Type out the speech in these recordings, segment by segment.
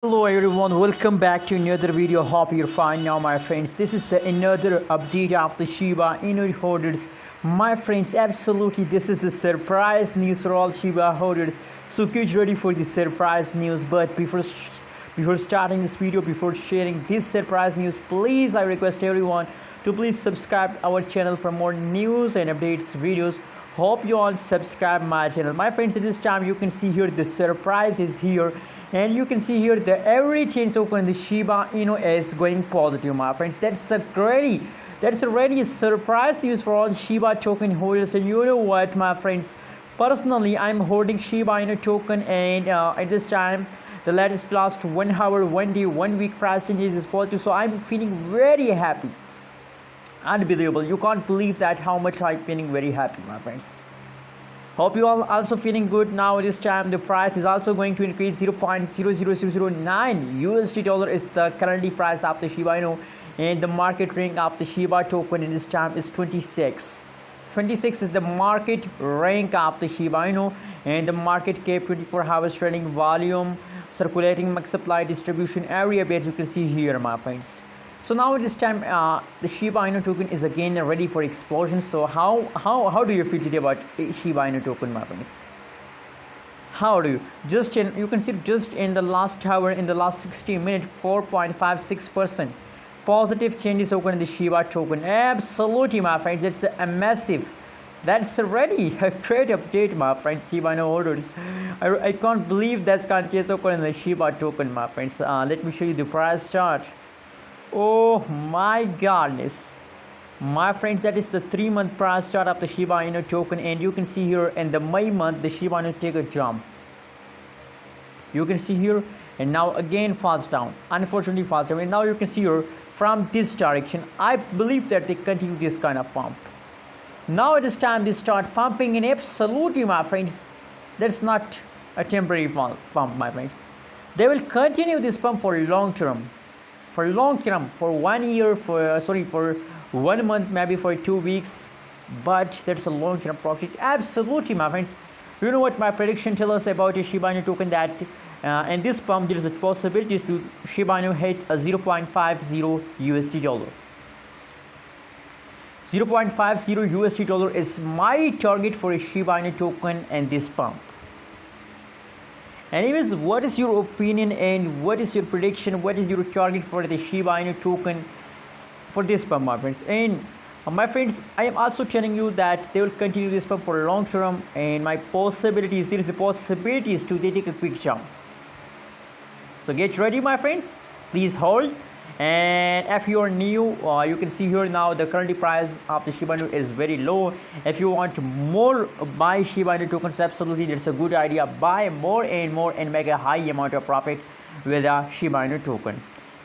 Hello everyone, welcome back to another video. Hope you're fine now, my friends. This is the another update of the Shiba Inu holders. My friends, absolutely this is a surprise news for all Shiba holders. So get ready for the surprise news. But before starting this video, before sharing this surprise news, please I request everyone to please subscribe our channel for more news and updates videos. Hope you all subscribe my channel, my friends. At this time you can see here the surprise is here, and you can see here the every change token the Shiba Inu is going positive, my friends. That's already a surprise news for all Shiba token holders. And you know what, my friends, personally I'm holding Shiba Inu token, and at this time the latest last 1 hour, 1 day, 1 week price changes is positive, so I'm feeling very happy. Unbelievable, you can't believe that how much I'm feeling very happy, my friends. Hope you all also feeling good now. This time the price is also going to increase. 0.00009 USD dollar is the currently price of the Shiba Inu, and the market rank of the Shiba token in this time is 26. 26 is the market rank of the Shiba Inu, and the market cap 24 hours trading volume, circulating max supply distribution area base you can see here, my friends. So now at this time the Shiba Inu token is again ready for explosion. So how do you feel today about Shiba Inu token, my friends? How do you you can see just in the last hour, in the last 60 minutes, 4.56% positive changes occurred in the Shiba token. Absolutely, my friends, it's a massive, that's already a great update, my friends. Shiba Inu holders, I can't believe that's going to occur in the Shiba token, my friends. Let me show you the price chart. Oh my goodness, my friends, that is the 3-month price chart of the Shiba Inu token, and you can see here in the May month the Shiba Inu take a jump, you can see here, and now again falls down, unfortunately falls down, and now you can see here from this direction. I believe that they continue this kind of pump. Now it is time they start pumping, and absolutely, my friends, that's not a temporary pump, my friends. They will continue this pump for long term, for 1 year, for 1 month, maybe for 2 weeks, but that's a long term project. Absolutely, my friends. You know what my prediction tells us about a Shiba Inu token, that in this pump there is a possibility to Shiba Inu hit a 0.50 USD dollar. 0.50 USD dollar is my target for a Shiba Inu token and this pump. Anyways, what is your opinion and what is your prediction? What is your target for the Shiba Inu token for this pump, my friends? And my friends, I am also telling you that they will continue this pump for long term, and my possibilities, there is the possibilities to take a quick jump. So get ready, my friends, please hold. And if you are new, you can see here now the current price of the Shiba Inu is very low. If you want more buy Shiba Inu tokens, absolutely that's a good idea. Buy more and make a high amount of profit with a Shiba Inu token.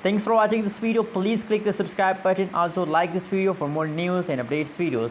Thanks for watching this video. Please click the subscribe button. Also like this video for more news and updates videos.